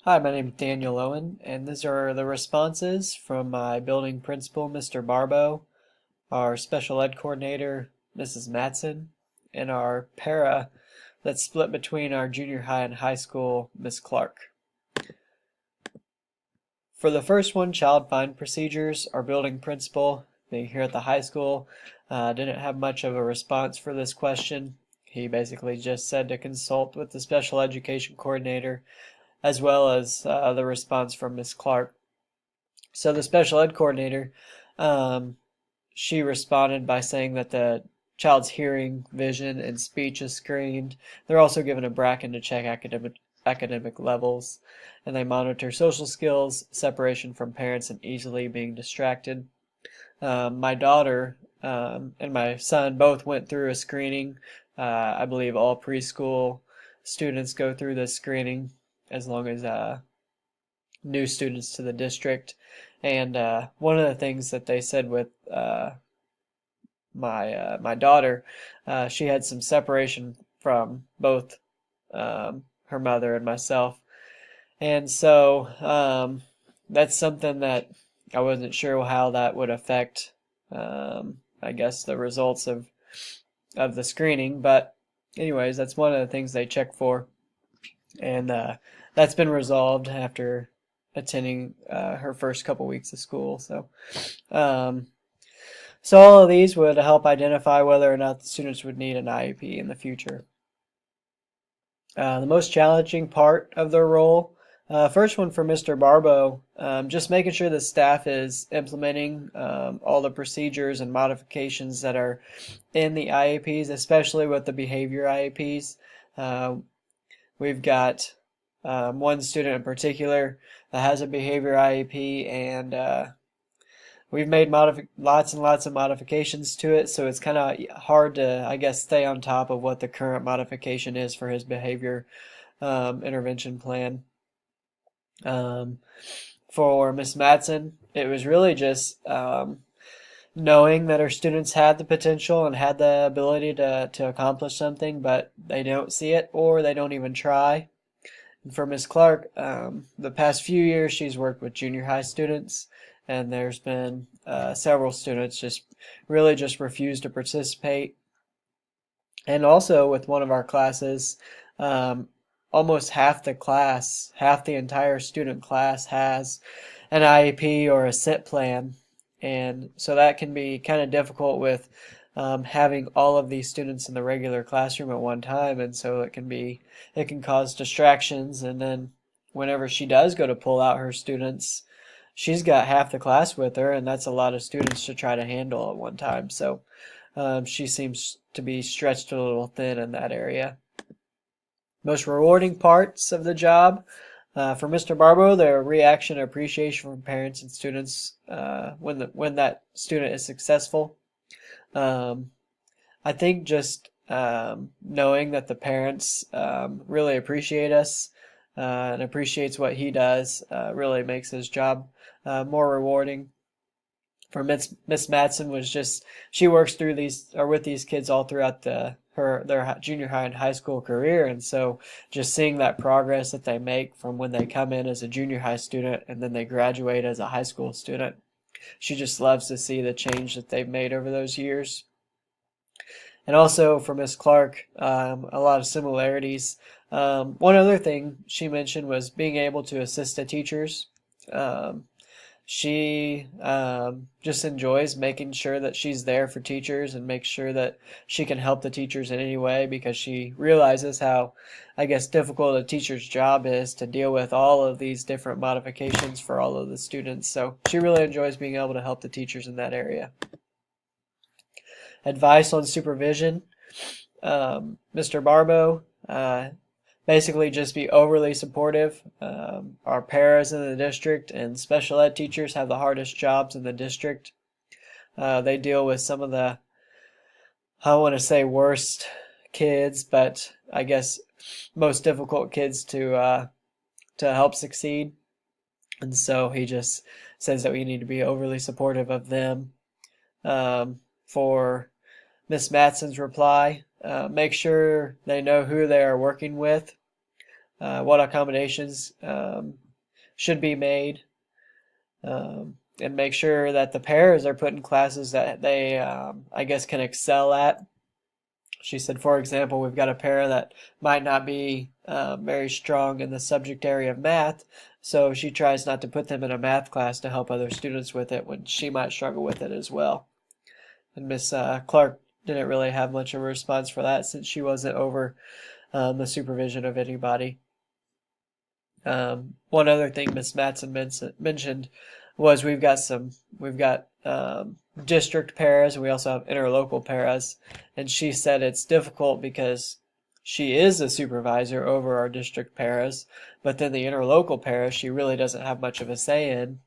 Hi, my name is Daniel Owen, and these are the responses from my building principal, Mr. Barbo, our special ed coordinator, Mrs. Matson, and our para that's split between our junior high and high school, Miss Clark. For the first one, child find procedures, our building principal, being here at the high school, didn't have much of a response for this question. He basically just said to consult with the special education coordinator as well as the response from Miss Clark. So the special ed coordinator, um, she responded by saying that the child's hearing, vision, and speech is screened. They're also given a bracket to check academic levels, and they monitor social skills, separation from parents, and easily being distracted. My daughter and my son both went through a screening. I believe all preschool students go through this screening as long as new students to the district. And one of the things that they said with my daughter, she had some separation from both her mother and myself, and so that's something that I wasn't sure how that would affect. I guess the results of the screening, but anyways, that's one of the things they check for, and that's been resolved after attending her first couple weeks of school. Um, so all of these would help identify whether or not the students would need an IEP in the future. The most challenging part of their role, first one for Mr. Barbo, just making sure the staff is implementing all the procedures and modifications that are in the IEPs, especially with the behavior IEPs. We've got one student in particular that has a behavior IEP, and we've made lots and lots of modifications to it, so it's kind of hard to, I guess, stay on top of what the current modification is for his behavior intervention plan. For Miss Matson, it was really just knowing that her students had the potential and had the ability to accomplish something, but they don't see it or they don't even try. And for Miss Clark, the past few years she's worked with junior high students, and there's been several students just refuse to participate. And also with one of our classes, almost half the entire student class has an IEP or a SIT plan. And so that can be kind of difficult with having all of these students in the regular classroom at one time, and so it can cause distractions. And then whenever she does go to pull out her students, she's got half the class with her, and that's a lot of students to try to handle at one time. So she seems to be stretched a little thin in that area. Most rewarding parts of the job for Mr. Barbo, their reaction and appreciation from parents and students when that student is successful. I think just knowing that the parents really appreciate us and appreciates what he does really makes his job more rewarding. For Miss Matson was just she works through these or with these kids all throughout their junior high and high school career, and so just seeing that progress that they make from when they come in as a junior high student and then they graduate as a high school student, she just loves to see the change that they've made over those years. And also for Miss Clark, a lot of similarities. One other thing she mentioned was being able to assist the teachers. She just enjoys making sure that she's there for teachers and makes sure that she can help the teachers in any way, because she realizes how, I guess, difficult a teacher's job is to deal with all of these different modifications for all of the students. So she really enjoys being able to help the teachers in that area. Advice on supervision. Mr. Barbo, basically just be overly supportive. Our paras in the district and special ed teachers have the hardest jobs in the district. They deal with some of the, I want to say worst kids, but I guess most difficult kids to help succeed. And so he just says that we need to be overly supportive of them. For Miss Matson's reply, make sure they know who they are working with. what accommodations should be made, and make sure that the pairs are put in classes that they, I guess, can excel at. She said, for example, we've got a pair that might not be very strong in the subject area of math, so she tries not to put them in a math class to help other students with it when she might struggle with it as well. And Miss Clark didn't really have much of a response for that since she wasn't over the supervision of anybody. One other thing Miss Matson mentioned was we've got district paras, and we also have interlocal paras, and she said it's difficult because she is a supervisor over our district paras, but then the interlocal paras she really doesn't have much of a say in,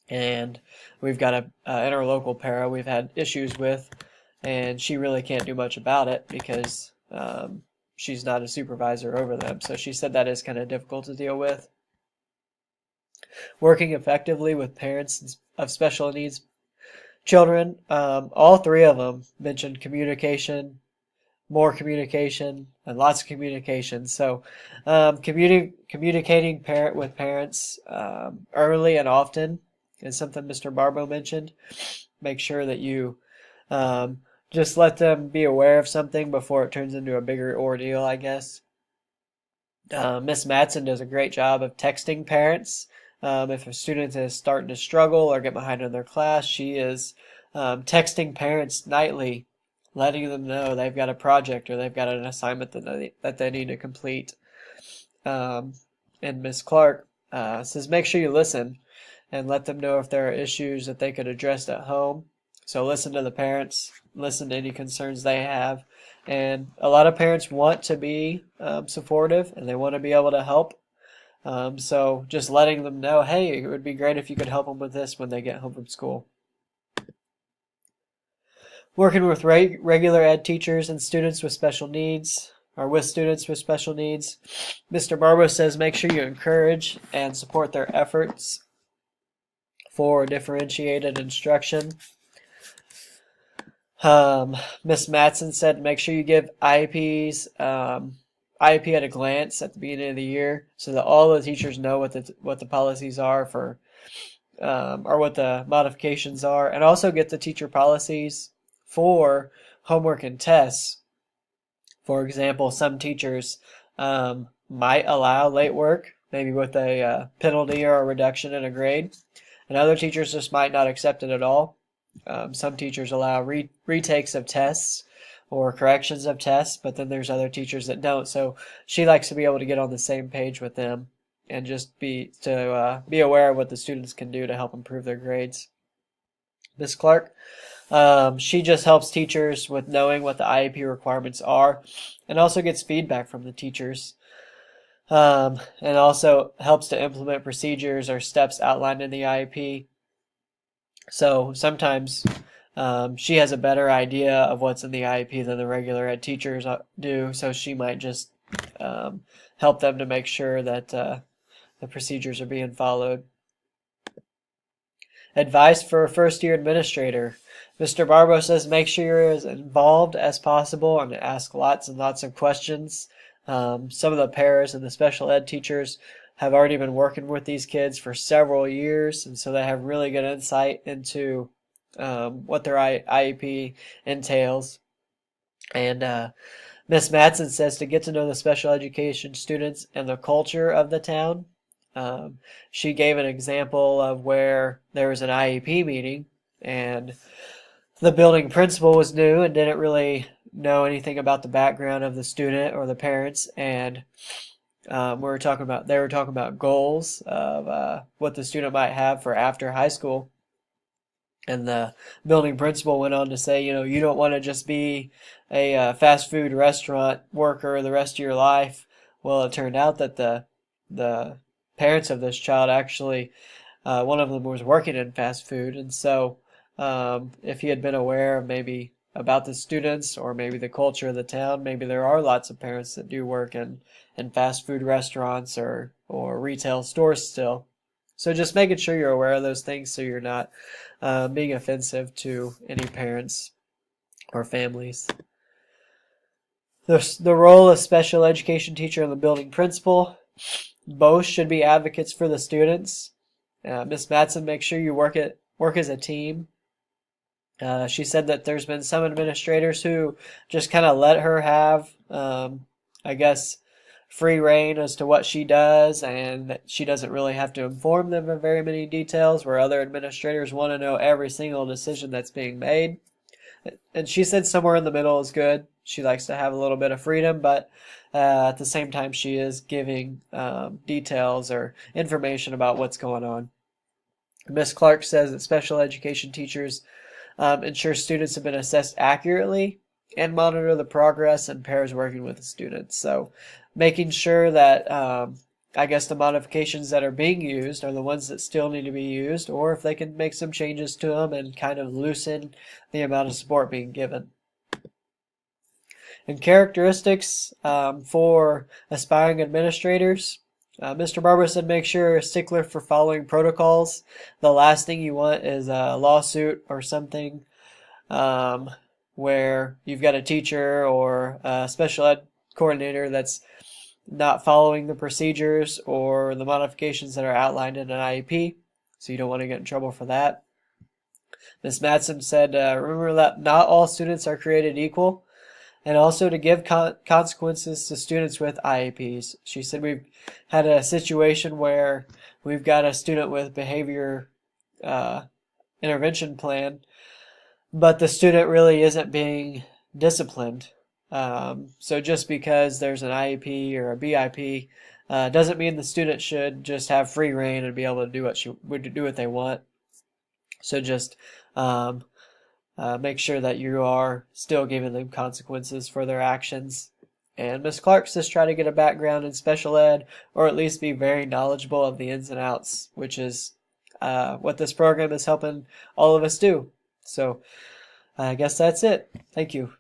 and we've got a interlocal para we've had issues with, and she really can't do much about it because she's not a supervisor over them. So she said that is kind of difficult to deal with. Working effectively with parents of special needs children, all three of them mentioned communication, more communication, and lots of communication. So communicating with parents early and often is something Mr. Barbo mentioned. Make sure that you just let them be aware of something before it turns into a bigger ordeal, I guess. Miss Matson does a great job of texting parents. If a student is starting to struggle or get behind in their class, she is texting parents nightly, letting them know they've got a project or they've got an assignment that they need to complete. And Miss Clark says, make sure you listen and let them know if there are issues that they could address at home. So listen to the parents, listen to any concerns they have. And a lot of parents want to be supportive and they want to be able to help. So just letting them know, hey, it would be great if you could help them with this when they get home from school. Working with regular ed teachers and students with special needs, or with students with special needs. Mr. Barbo says make sure you encourage and support their efforts for differentiated instruction. Miss Matson said make sure you give IEPs, IEP at a glance at the beginning of the year so that all the teachers know what the policies are for, or what the modifications are, and also get the teacher policies for homework and tests. For example, some teachers might allow late work, maybe with a penalty or a reduction in a grade, and other teachers just might not accept it at all. Some teachers allow retakes of tests or corrections of tests, but then there's other teachers that don't. So she likes to be able to get on the same page with them and just be aware of what the students can do to help improve their grades. Miss Clark, she just helps teachers with knowing what the IEP requirements are, and also gets feedback from the teachers, and also helps to implement procedures or steps outlined in the IEP. So sometimes she has a better idea of what's in the IEP than the regular ed teachers do, so she might just help them to make sure that the procedures are being followed. Advice for a first-year administrator. Mr. Barbo says make sure you're as involved as possible and ask lots and lots of questions. Some of the paras and the special ed teachers have already been working with these kids for several years, and so they have really good insight into what their IEP entails. And Miss Matson says to get to know the special education students and the culture of the town. She gave an example of where there was an IEP meeting and the building principal was new and didn't really know anything about the background of the student or the parents, and they were talking about goals of what the student might have for after high school. And the building principal went on to say, you don't want to just be a fast food restaurant worker the rest of your life. Well, it turned out that the parents of this child actually, one of them was working in fast food, and so if he had been aware of maybe about the students or maybe the culture of the town, maybe there are lots of parents that do work in fast food restaurants or retail stores still. So just making sure you're aware of those things so you're not being offensive to any parents or families. The role of special education teacher and the building principal. Both should be advocates for the students. Miss Matson, make sure you work as a team. She said that there's been some administrators who just kind of let her have, I guess, free reign as to what she does, and that she doesn't really have to inform them of very many details, where other administrators want to know every single decision that's being made. And she said somewhere in the middle is good. She likes to have a little bit of freedom, but at the same time, she is giving details or information about what's going on. Miss Clark says that special education teachers ensure students have been assessed accurately and monitor the progress and pairs working with the students. So making sure that I guess the modifications that are being used are the ones that still need to be used, or if they can make some changes to them and kind of loosen the amount of support being given. And characteristics for aspiring administrators. Mr. Barber said make sure you're a stickler for following protocols. The last thing you want is a lawsuit or something where you've got a teacher or a special ed coordinator that's not following the procedures or the modifications that are outlined in an IEP, so you don't want to get in trouble for that. Ms. Matson said, remember that not all students are created equal, and also to give consequences to students with IEPs. She said we've had a situation where we've got a student with behavior intervention plan, but the student really isn't being disciplined. So just because there's an IEP or a BIP doesn't mean the student should just have free reign and be able to do what they want. So just make sure that you are still giving them consequences for their actions. And Ms. Clark says try to get a background in special ed, or at least be very knowledgeable of the ins and outs, which is what this program is helping all of us do. So I guess that's it. Thank you.